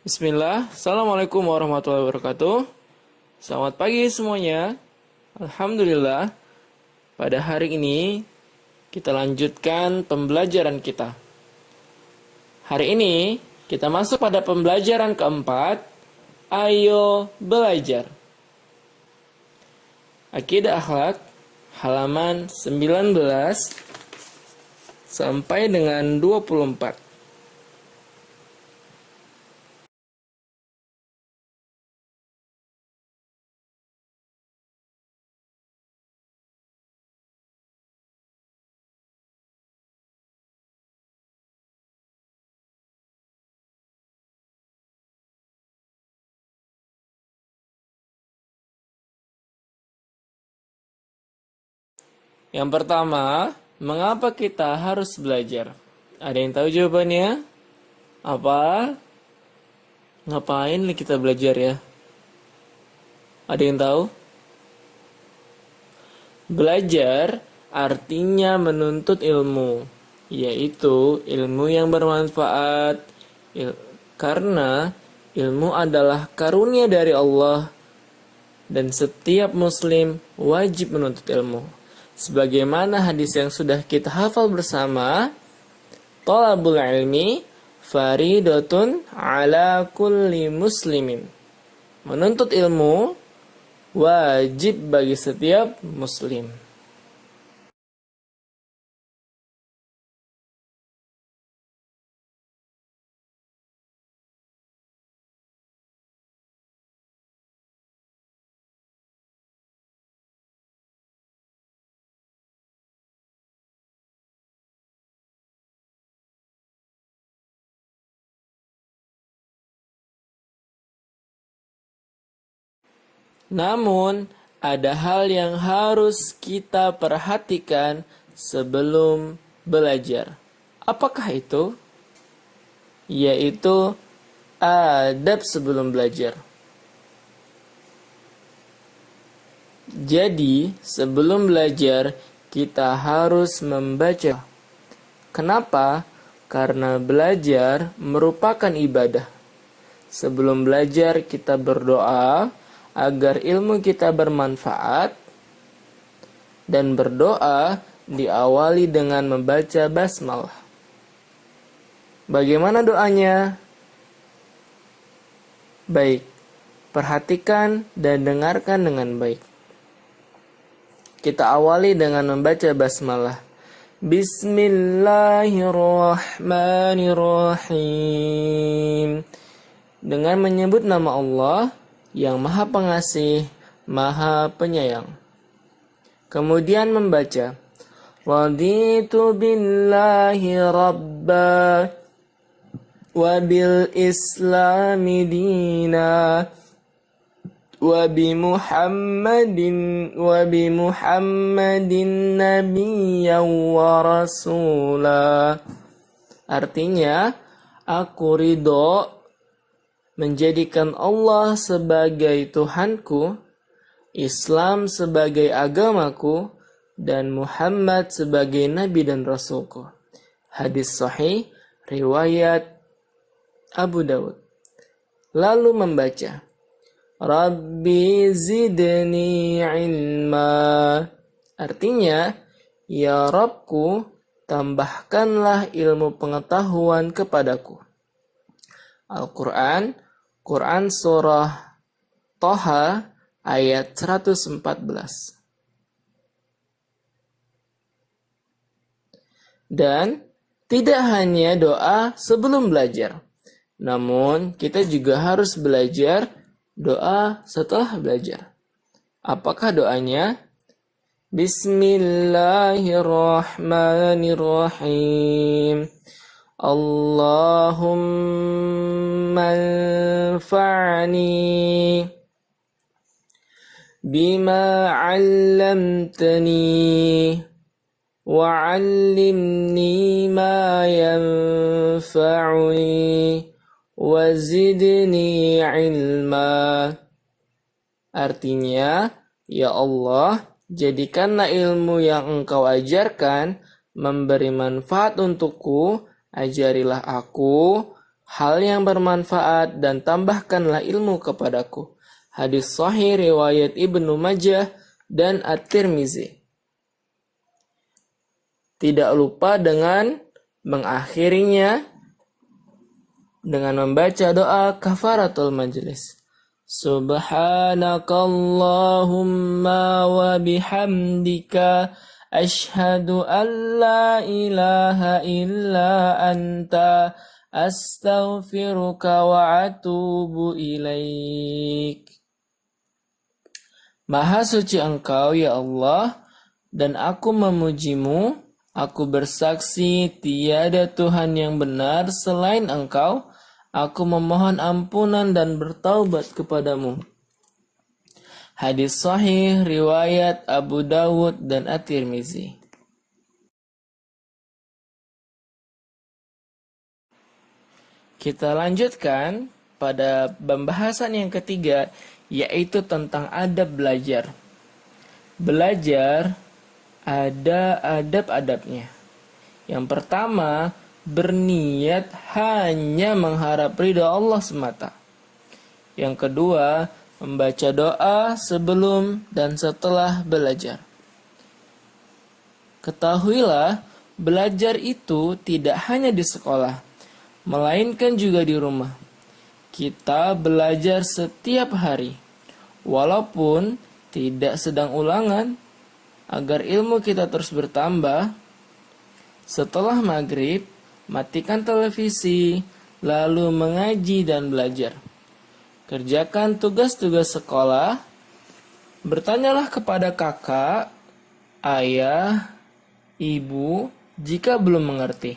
Bismillah, Assalamualaikum warahmatullahi wabarakatuh. Selamat pagi semuanya. Alhamdulillah, pada hari ini kita lanjutkan pembelajaran kita. Hari ini kita masuk pada pembelajaran keempat. Ayo belajar. Akidah akhlak halaman 19 sampai dengan 24. Yang pertama, mengapa kita harus belajar? Ada yang tahu jawabannya? Apa? Ngapain nih kita belajar ya? Ada yang tahu? Belajar artinya menuntut ilmu, yaitu ilmu yang bermanfaat. Karena ilmu adalah karunia dari Allah dan setiap muslim wajib menuntut ilmu. Sebagaimana hadis yang sudah kita hafal bersama, thalabul ilmi faridatun ala kulli muslimin. Menuntut ilmu wajib bagi setiap muslim. Namun, ada hal yang harus kita perhatikan sebelum belajar. Apakah itu? Yaitu adab sebelum belajar. Jadi, sebelum belajar, kita harus membaca. Kenapa? Karena belajar merupakan ibadah. Sebelum belajar, kita berdoa agar ilmu kita bermanfaat, dan berdoa diawali dengan membaca basmalah. Bagaimana doanya? Baik, perhatikan dan dengarkan dengan baik. Kita awali dengan membaca basmalah. Bismillahirrahmanirrahim. Dengan menyebut nama Allah yang Maha Pengasih, Maha Penyayang. Kemudian membaca, Raditu billahi rabba wa bil islami dina wa bi Muhammadin nabiyyan wa rasula. Artinya, aku ridho menjadikan Allah sebagai Tuhanku, Islam sebagai agamaku, dan Muhammad sebagai Nabi dan Rasulku. Hadis sahih riwayat Abu Dawud. Lalu membaca, Rabbi zidni ilma. Artinya, ya Rabbku, tambahkanlah ilmu pengetahuan kepadaku. Al-Quran, Quran Surah Toha ayat 114. Dan tidak hanya doa sebelum belajar, namun kita juga harus belajar doa setelah belajar. Apakah doanya? Bismillahirrahmanirrahim. Allahumma anfa'ni bima 'allamtani wa 'allimni ma yanfa'uni wa zidni ilma. Artinya, ya Allah, jadikanlah ilmu yang Engkau ajarkan memberi manfaat untukku. Ajarilah aku, hal yang bermanfaat dan tambahkanlah ilmu kepadaku. Hadis sahih riwayat Ibnu Majah dan At-Tirmizi. Tidak lupa dengan mengakhirinya dengan membaca doa kafaratul majlis. Subhanakallahumma wa bihamdika asyhadu an la ilaha illa anta astaghfiruka wa atubu ilaik. Maha suci Engkau ya Allah, dan aku memujimu. Aku bersaksi tiada Tuhan yang benar selain Engkau. Aku memohon ampunan dan bertaubat kepadamu. Hadis sahih riwayat Abu Dawud dan At-Tirmizi. Kita lanjutkan pada pembahasan yang ketiga, yaitu tentang adab belajar. Belajar ada adab-adabnya. Yang pertama, berniat hanya mengharap ridha Allah semata. Yang kedua, membaca doa sebelum dan setelah belajar. Ketahuilah, belajar itu tidak hanya di sekolah, melainkan juga di rumah. Kita belajar setiap hari, walaupun tidak sedang ulangan, agar ilmu kita terus bertambah. Setelah maghrib, matikan televisi, lalu mengaji dan belajar. Kerjakan tugas-tugas sekolah, bertanyalah kepada kakak, ayah, ibu jika belum mengerti.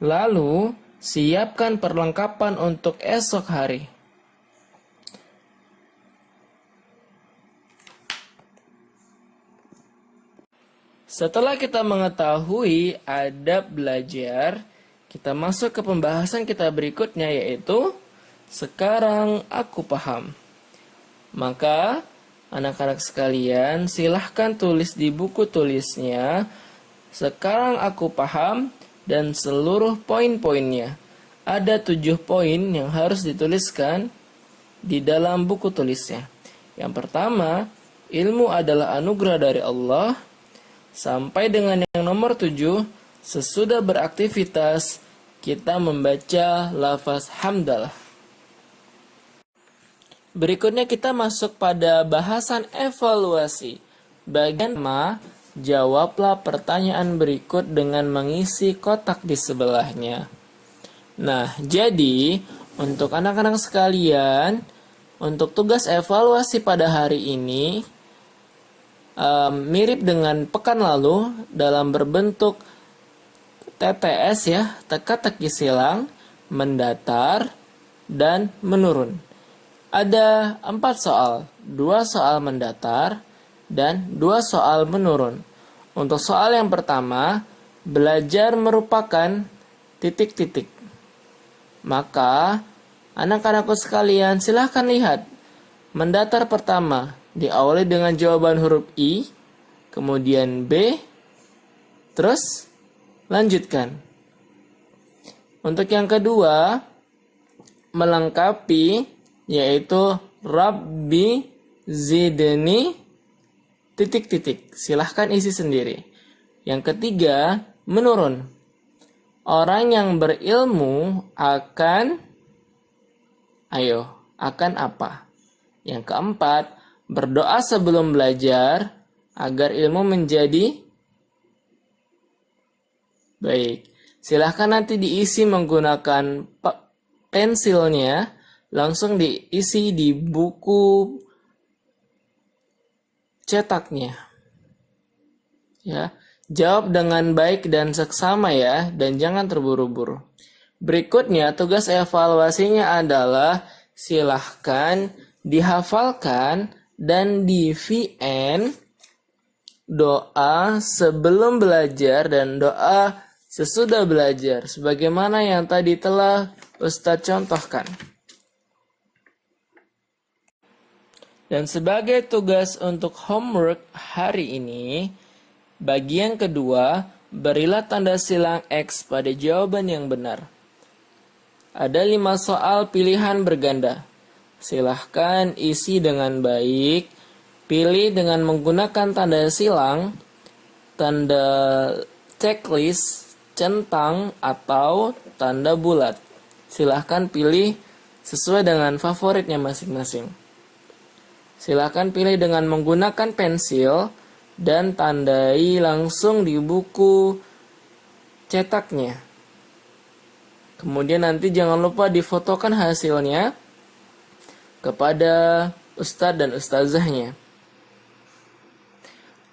Lalu, siapkan perlengkapan untuk esok hari. Setelah kita mengetahui adab belajar, kita masuk ke pembahasan kita berikutnya, yaitu sekarang aku paham. Maka anak-anak sekalian, silahkan tulis di buku tulisnya sekarang aku paham dan seluruh poin-poinnya. Ada 7 poin yang harus dituliskan di dalam buku tulisnya. Yang pertama, ilmu adalah anugerah dari Allah. Sampai dengan yang nomor 7, sesudah beraktivitas, kita membaca lafaz hamdalah. Berikutnya kita masuk pada bahasan evaluasi. Bagian pertama, jawablah pertanyaan berikut dengan mengisi kotak di sebelahnya. Nah, jadi untuk anak-anak sekalian, untuk tugas evaluasi pada hari ini, mirip dengan pekan lalu dalam berbentuk TTS ya, teka-teki silang, mendatar, dan menurun. Ada 4 soal, 2 soal mendatar, dan 2 soal menurun. Untuk soal yang pertama, belajar merupakan titik-titik. Maka, anak-anakku sekalian silahkan lihat. Mendatar pertama diawali dengan jawaban huruf I, kemudian B, terus lanjutkan. Untuk yang kedua, melengkapi, yaitu Rabbi zidni titik-titik. Silahkan isi sendiri. Yang ketiga, menurun. Orang yang berilmu akan apa? Yang keempat, berdoa sebelum belajar agar ilmu menjadi baik. Silahkan nanti diisi menggunakan pensilnya, langsung diisi di buku cetaknya. Ya, jawab dengan baik dan seksama ya, dan jangan terburu-buru. Berikutnya, tugas evaluasinya adalah silahkan dihafalkan dan di VN doa sebelum belajar dan doa sesudah belajar, sebagaimana yang tadi telah Ustadz contohkan. Dan sebagai tugas untuk homework hari ini, bagian kedua, berilah tanda silang X pada jawaban yang benar. Ada 5 soal pilihan berganda. Silahkan isi dengan baik. Pilih dengan menggunakan tanda silang, tanda checklist, centang, atau tanda bulat. Silahkan pilih sesuai dengan favoritnya masing-masing. Silahkan pilih dengan menggunakan pensil dan tandai langsung di buku cetaknya. Kemudian nanti jangan lupa difotokan hasilnya kepada ustadz dan ustazahnya.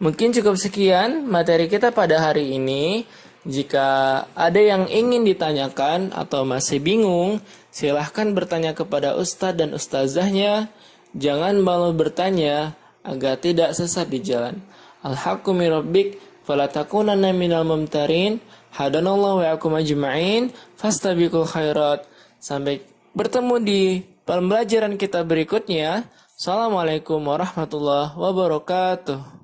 Mungkin cukup sekian materi kita pada hari ini. Jika ada yang ingin ditanyakan atau masih bingung, silahkan bertanya kepada ustadz dan ustazahnya. Jangan malu bertanya agar tidak sesat di jalan. Al-haqqu min rabbik fala takunanna minal mumtarin. Hadanallahu wa iyyakum ajma'in. Fastabiqul khairat. Sampai bertemu di pembelajaran kita berikutnya. Assalamualaikum warahmatullahi wabarakatuh.